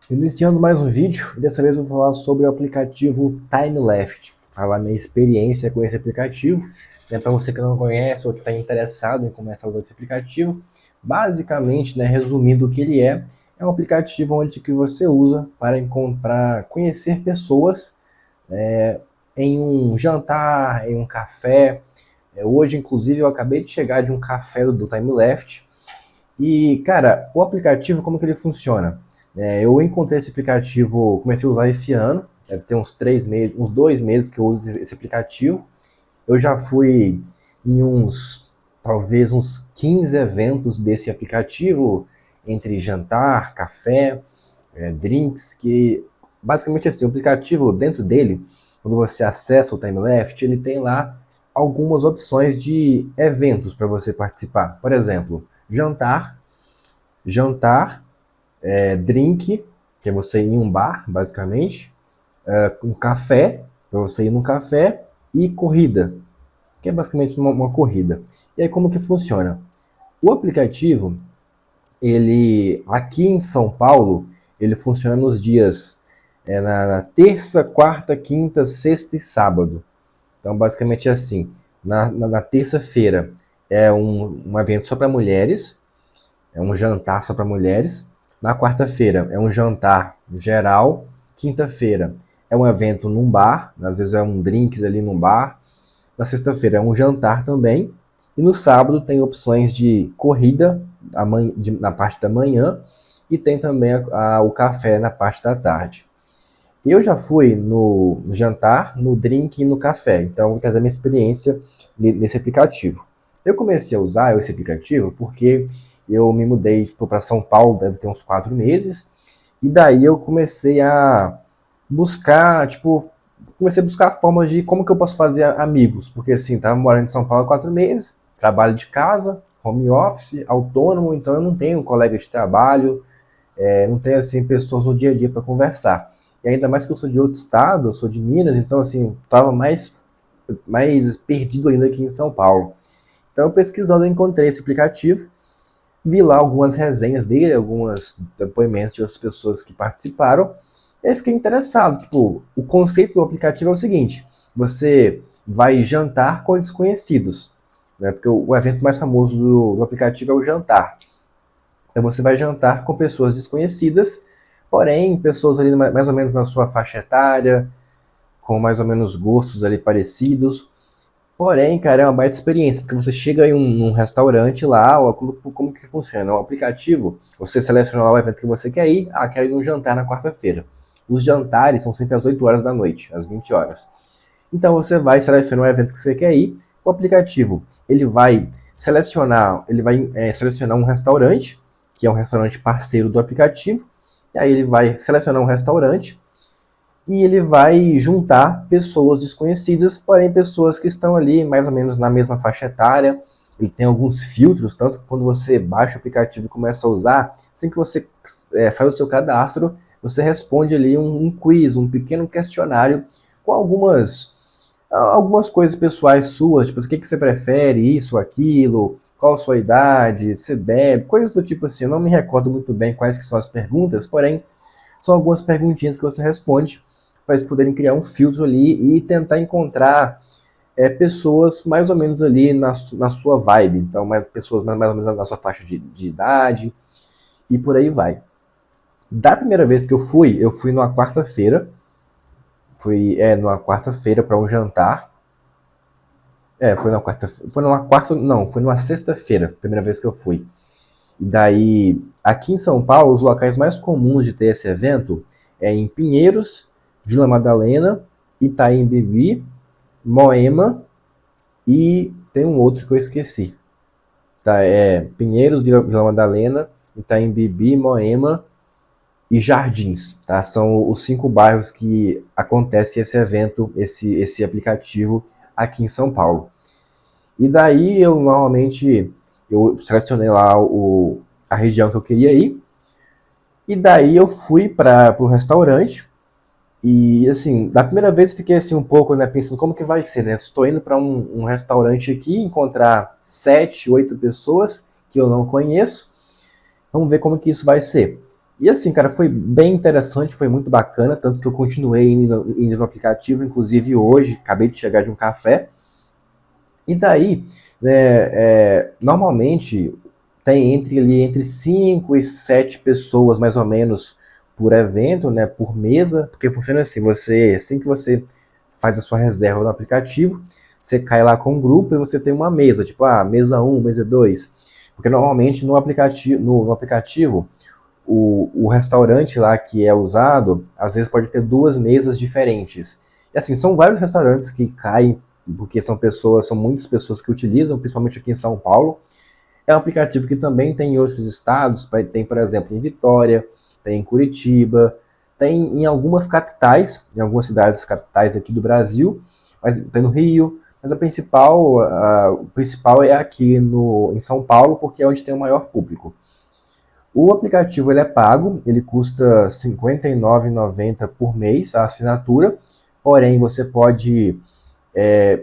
Iniciando mais um vídeo, dessa vez eu vou falar sobre o aplicativo TimeLeft, falar minha experiência com esse aplicativo, né, para você que não conhece ou que está interessado em começar a usar esse aplicativo. Basicamente, né, resumindo o que ele é um aplicativo onde que você usa para encontrar, conhecer pessoas em um jantar, em um café. Hoje, inclusive, eu acabei de chegar de um café do TimeLeft. E, cara, o aplicativo, como que ele funciona? Eu encontrei esse aplicativo, comecei a usar esse ano, deve ter uns 3 meses, uns 2 meses que eu uso esse aplicativo. Eu já fui em talvez uns 15 eventos desse aplicativo, entre jantar, café, drinks, que basicamente assim, o aplicativo dentro dele, quando você acessa o TimeLeft, ele tem lá algumas opções de eventos para você participar. Por exemplo, jantar, drink, que é você ir em um bar, basicamente, um café, para você ir num café, e corrida, que é basicamente uma corrida. E aí como que funciona? O aplicativo, ele aqui em São Paulo, ele funciona nos dias na terça, quarta, quinta, sexta e sábado. Então basicamente é assim, na terça-feira é um evento só para mulheres, é um jantar só para mulheres. Na quarta-feira é um jantar geral. Quinta-feira é um evento num bar, às vezes é um drinks ali num bar. Na sexta-feira é um jantar também. E no sábado tem opções de corrida na parte da manhã e tem também o café na parte da tarde. Eu já fui no jantar, no drink e no café, então vou trazer minha experiência nesse aplicativo. Eu comecei a usar esse aplicativo porque eu me mudei para São Paulo, deve ter uns 4 meses, e daí eu comecei a buscar, comecei a buscar formas de como que eu posso fazer amigos, porque assim, tava morando em São Paulo há 4 meses, trabalho de casa, home office, autônomo, então eu não tenho um colega de trabalho, não tenho assim pessoas no dia a dia para conversar. E ainda mais que eu sou de outro estado, eu sou de Minas, então assim, estava mais perdido ainda aqui em São Paulo. Então, pesquisando, eu encontrei esse aplicativo, vi lá algumas resenhas dele, alguns depoimentos de outras pessoas que participaram, e aí fiquei interessado. Tipo, o conceito do aplicativo é o seguinte: você vai jantar com desconhecidos, né? Porque o evento mais famoso do aplicativo é o jantar. Então você vai jantar com pessoas desconhecidas, porém pessoas ali mais ou menos na sua faixa etária, com mais ou menos gostos ali parecidos. Porém, cara, é uma baita experiência, porque você chega em um restaurante lá, ó, como que funciona? O aplicativo, você seleciona lá o evento que você quer ir, quero ir num jantar na quarta-feira. Os jantares são sempre às 8 horas da noite, às 20 horas. Então você vai selecionar o evento que você quer ir, o aplicativo, ele vai selecionar um restaurante, que é um restaurante parceiro do aplicativo, e aí ele vai selecionar um restaurante, e ele vai juntar pessoas desconhecidas, porém pessoas que estão ali mais ou menos na mesma faixa etária. Ele tem alguns filtros, tanto que quando você baixa o aplicativo e começa a usar, assim que você faz o seu cadastro, você responde ali um quiz, um pequeno questionário com algumas coisas pessoais suas, tipo, o que você prefere, isso, aquilo, qual a sua idade, você bebe, coisas do tipo assim. Eu não me recordo muito bem quais que são as perguntas, porém são algumas perguntinhas que você responde para eles poderem criar um filtro ali e tentar encontrar pessoas mais ou menos ali na sua vibe. Então, pessoas mais ou menos na sua faixa de idade e por aí vai. Da primeira vez que eu fui numa quarta-feira. Fui numa quarta-feira para um jantar. Foi numa sexta-feira, primeira vez que eu fui. E daí, aqui em São Paulo, os locais mais comuns de ter esse evento é em Pinheiros, Vila Madalena, Itaim Bibi, Moema e tem um outro que eu esqueci. Tá, Pinheiros, Vila Madalena, Itaim Bibi, Moema e Jardins. Tá? São os 5 bairros que acontece esse evento, esse aplicativo aqui em São Paulo. E daí eu selecionei lá a região que eu queria ir. E daí eu fui para o restaurante. E assim, da primeira vez fiquei assim um pouco, né, pensando como que vai ser, né? Estou indo para um restaurante aqui, encontrar 7, 8 pessoas que eu não conheço. Vamos ver como que isso vai ser. E assim, cara, foi bem interessante, foi muito bacana, tanto que eu continuei indo no aplicativo, inclusive hoje, acabei de chegar de um café. E daí, né, normalmente tem entre 5 e 7 pessoas, mais ou menos, por evento, né, por mesa, porque funciona assim, assim que você faz a sua reserva no aplicativo, você cai lá com um grupo e você tem uma mesa, tipo, mesa um, mesa 2, porque normalmente no aplicativo o restaurante lá que é usado, às vezes pode ter duas mesas diferentes. E assim, são vários restaurantes que caem, porque são muitas pessoas que utilizam, principalmente aqui em São Paulo. É um aplicativo que também tem em outros estados, tem, por exemplo, em Vitória, tem em Curitiba, tem em algumas capitais, em algumas cidades capitais aqui do Brasil, mas tem no Rio, mas o principal é aqui em São Paulo, porque é onde tem o maior público. O aplicativo ele é pago, ele custa R$ 59,90 por mês a assinatura, porém é,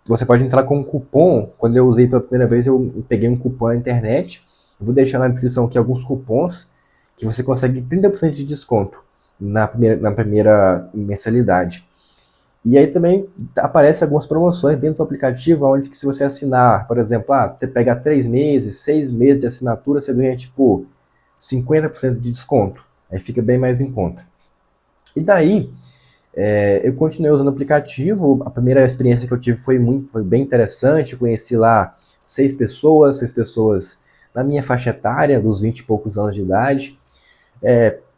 você pode entrar com um cupom. Quando eu usei pela primeira vez, eu peguei um cupom na internet. Eu vou deixar na descrição aqui alguns cupons que você consegue 30% de desconto na primeira mensalidade. E aí também aparecem algumas promoções dentro do aplicativo, onde que se você assinar, por exemplo, você pega 3 meses, 6 meses de assinatura, você ganha tipo 50% de desconto. Aí fica bem mais em conta. E daí, eu continuei usando o aplicativo. A primeira experiência que eu tive foi bem interessante. Eu conheci lá seis pessoas na minha faixa etária, dos 20 e poucos anos de idade.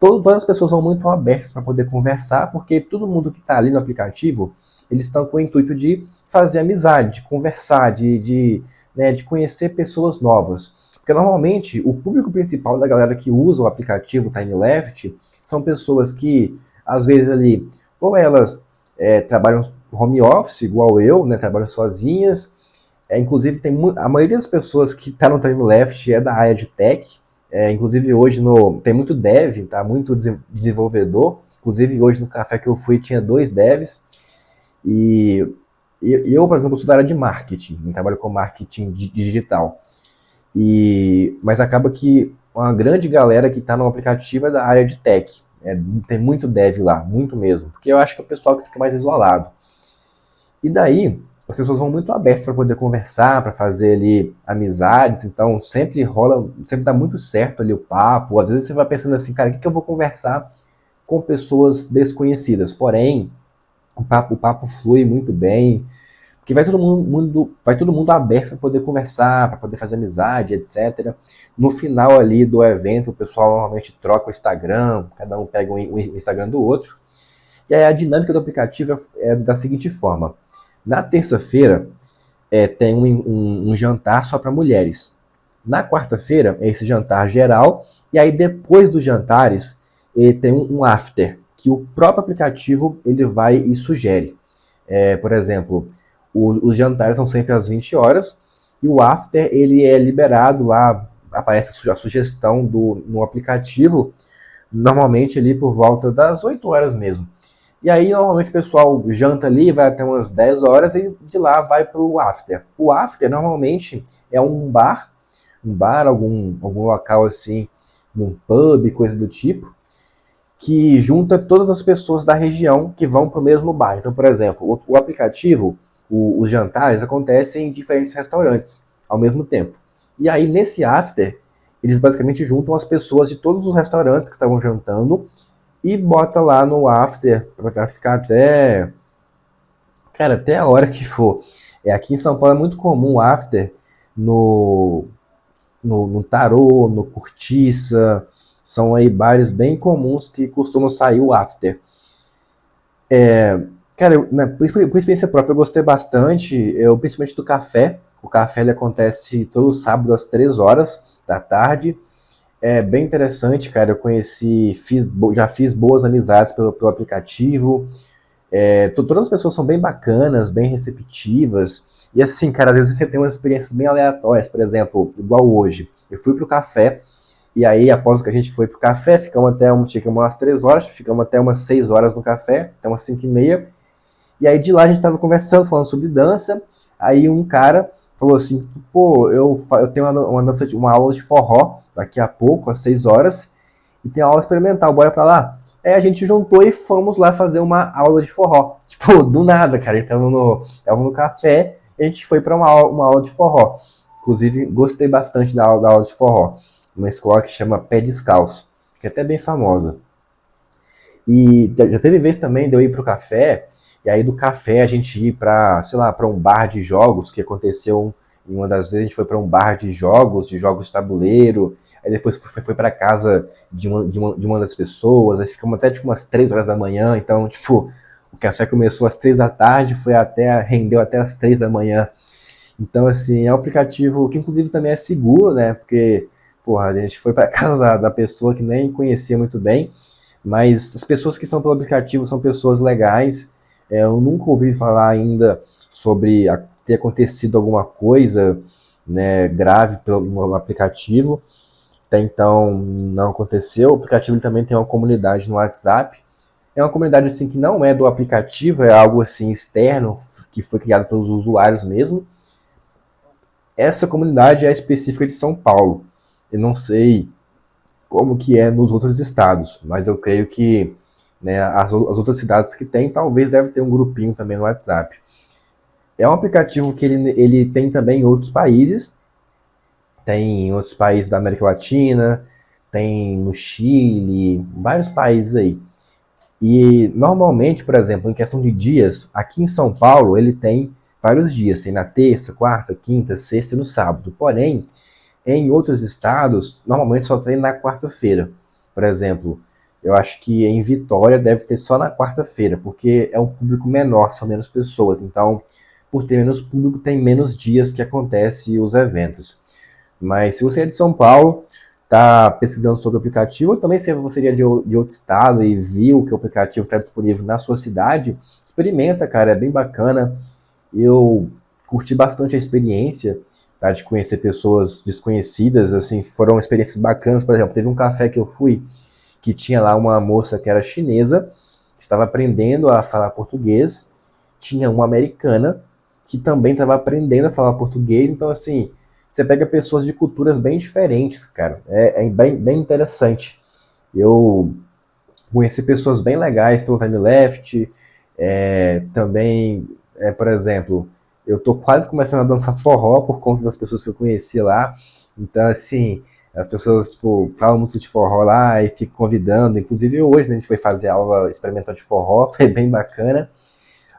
Todas as pessoas são muito abertas para poder conversar, porque todo mundo que está ali no aplicativo, eles estão com o intuito de fazer amizade, de conversar, de conhecer pessoas novas. Porque normalmente o público principal da galera que usa o aplicativo TimeLeft são pessoas que, às vezes ali, ou elas trabalham home office, igual eu, né, trabalham sozinhas. Inclusive, a maioria das pessoas que está no TimeLeft é da área de tech. Inclusive hoje tem muito dev, tá? Muito desenvolvedor. Inclusive hoje no café que eu fui tinha 2 devs. E eu, por exemplo, sou da área de marketing, eu trabalho com marketing digital. Mas acaba que uma grande galera que está no aplicativo é da área de tech. Tem muito dev lá, muito mesmo. Porque eu acho que é o pessoal que fica mais isolado. E daí, as pessoas vão muito abertas para poder conversar, para fazer ali amizades, então sempre dá muito certo ali o papo. Às vezes você vai pensando assim, cara, o que eu vou conversar com pessoas desconhecidas? Porém, o papo flui muito bem, porque vai todo mundo aberto para poder conversar, para poder fazer amizade, etc. No final ali do evento, o pessoal normalmente troca o Instagram, cada um pega o Instagram do outro. E aí a dinâmica do aplicativo é da seguinte forma. Na terça-feira, tem um jantar só para mulheres. Na quarta-feira, é esse jantar geral. E aí, depois dos jantares, tem um after, que o próprio aplicativo ele vai e sugere. Por exemplo, os jantares são sempre às 20 horas. E o after ele é liberado lá, aparece a sugestão no aplicativo, normalmente ali por volta das 8 horas mesmo. E aí, normalmente, o pessoal janta ali, vai até umas 10 horas e de lá vai para o after. O after, normalmente, é um bar, algum local assim, um pub, coisa do tipo, que junta todas as pessoas da região que vão para o mesmo bar. Então, por exemplo, o aplicativo, os jantares acontecem em diferentes restaurantes ao mesmo tempo. E aí, nesse after, eles basicamente juntam as pessoas de todos os restaurantes que estavam jantando e bota lá no after para ficar até a hora que for. Aqui em São Paulo é muito comum o after no Tarô, no Cortiça. São aí bares bem comuns que costumam sair o after. Cara, por experiência própria, eu gostei bastante, principalmente do café. O café ele acontece todo sábado às 3 horas da tarde. É bem interessante, cara. Eu já fiz boas amizades pelo aplicativo. Todas as pessoas são bem bacanas, bem receptivas. E assim, cara, às vezes você tem umas experiências bem aleatórias. Por exemplo, igual hoje. Eu fui pro café, e aí após que a gente foi pro café, chegamos umas 3 horas, ficamos até umas 6 horas no café, até umas 5h30. E aí de lá a gente tava conversando, falando sobre dança. Aí um cara falou assim, pô, eu tenho uma aula de forró daqui a pouco, às 6 horas, e tem aula experimental, bora pra lá? Aí a gente juntou e fomos lá fazer uma aula de forró. Tipo, do nada, cara. A gente tava no café e a gente foi pra uma aula de forró. Inclusive, gostei bastante da aula de forró. Uma escola que chama Pé Descalço, que é até bem famosa. E já teve vez também de eu ir pro café, e aí do café a gente ir pra, sei lá, pra um bar de jogos, que aconteceu em uma das vezes, a gente foi pra um bar de jogos de tabuleiro, aí depois foi pra casa de uma das pessoas, aí ficamos até tipo umas 3 horas da manhã, então, tipo, o café começou às 3 da tarde, rendeu até às 3 da manhã. Então, assim, é um aplicativo que inclusive também é seguro, né? Porque, porra, a gente foi pra casa da pessoa que nem conhecia muito bem, mas as pessoas que são pelo aplicativo são pessoas legais. Eu nunca ouvi falar ainda sobre ter acontecido alguma coisa, né, grave no aplicativo. Até então não aconteceu. O aplicativo ele também tem uma comunidade no WhatsApp. É uma comunidade assim que não é do aplicativo, é algo assim externo que foi criado pelos usuários mesmo. Essa comunidade é específica de São Paulo. Eu não sei como que é nos outros estados, mas eu creio que, né, as outras cidades que tem, talvez deve ter um grupinho também no WhatsApp. É um aplicativo que ele tem também em outros países, tem em outros países da América Latina, tem no Chile, vários países aí. E normalmente, por exemplo, em questão de dias, aqui em São Paulo ele tem vários dias, tem na terça, quarta, quinta, sexta e no sábado. Porém, em outros estados, normalmente só tem na quarta-feira. Por exemplo, eu acho que em Vitória deve ter só na quarta-feira, porque é um público menor, são menos pessoas. Então, por ter menos público, tem menos dias que acontecem os eventos. Mas se você é de São Paulo, está pesquisando sobre o aplicativo, ou também se você é de outro estado e viu que o aplicativo está disponível na sua cidade, experimenta, cara, é bem bacana. Eu curti bastante a experiência, tá, de conhecer pessoas desconhecidas, assim, foram experiências bacanas. Por exemplo, teve um café que eu fui que tinha lá uma moça que era chinesa, que estava aprendendo a falar português, tinha uma americana que também estava aprendendo a falar português, então assim, você pega pessoas de culturas bem diferentes, cara, é bem interessante. Eu conheci pessoas bem legais pelo Time Left, também, por exemplo, eu tô quase começando a dançar forró por conta das pessoas que eu conheci lá. Então, assim, as pessoas, tipo, falam muito de forró lá e ficam convidando. Inclusive, hoje, né, a gente foi fazer aula experimental de forró, foi bem bacana.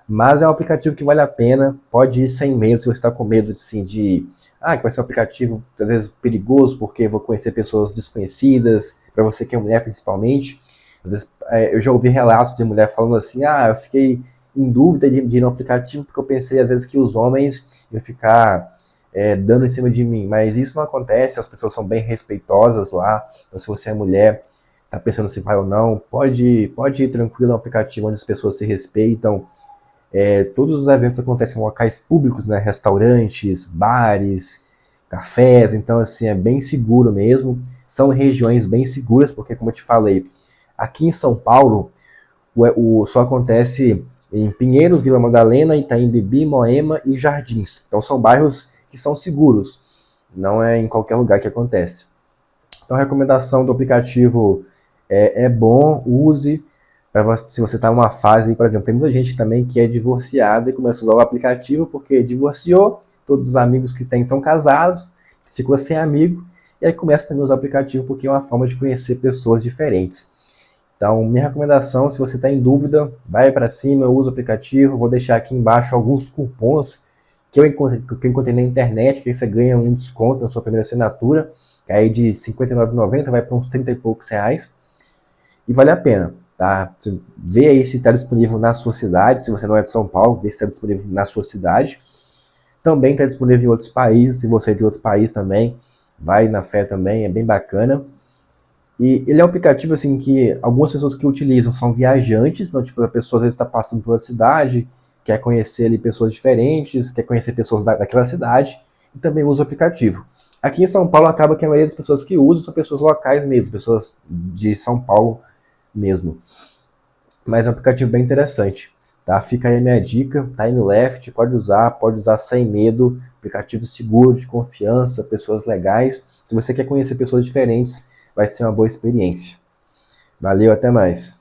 Mas é um aplicativo que vale a pena, pode ir sem medo, se você está com medo assim, que vai ser um aplicativo às vezes perigoso, porque vou conhecer pessoas desconhecidas, para você que é mulher principalmente. Às vezes eu já ouvi relatos de mulher falando assim, eu fiquei em dúvida de ir no aplicativo, porque eu pensei às vezes que os homens iam ficar dando em cima de mim, mas isso não acontece, as pessoas são bem respeitosas lá, então se você é mulher, tá pensando se vai ou não, pode ir tranquilo, é um aplicativo onde as pessoas se respeitam. Todos os eventos acontecem em locais públicos, né? Restaurantes, bares, cafés, então assim, é bem seguro mesmo. São regiões bem seguras, porque como eu te falei, aqui em São Paulo, só acontece em Pinheiros, Vila Madalena, Itaim Bibi, Moema e Jardins. Então são bairros que são seguros, não é em qualquer lugar que acontece. Então a recomendação do aplicativo é bom, use. Se você está em uma fase, por exemplo, tem muita gente também que é divorciada e começa a usar o aplicativo porque divorciou, todos os amigos que tem estão casados, ficou sem amigo, e aí começa também a usar o aplicativo porque é uma forma de conhecer pessoas diferentes. Então, minha recomendação, se você está em dúvida, vai para cima, usa o aplicativo, vou deixar aqui embaixo alguns cupons que eu encontrei na internet, que você ganha um desconto na sua primeira assinatura, que aí de R$ 59,90 vai para uns 30 e poucos reais, e vale a pena. Tá? Vê aí se está disponível na sua cidade, se você não é de São Paulo, vê se está disponível na sua cidade. Também está disponível em outros países, se você é de outro país também, vai na fé também, é bem bacana. E ele é um aplicativo assim que algumas pessoas que utilizam são viajantes, então tipo, a pessoa às vezes está passando pela cidade, quer conhecer ali pessoas diferentes, quer conhecer pessoas daquela cidade, e também usa o aplicativo. Aqui em São Paulo acaba que a maioria das pessoas que usam são pessoas locais mesmo, pessoas de São Paulo mesmo. Mas é um aplicativo bem interessante, tá? Fica aí a minha dica, Time Left, pode usar sem medo, aplicativo seguro, de confiança, pessoas legais. Se você quer conhecer pessoas diferentes, vai ser uma boa experiência. Valeu, até mais.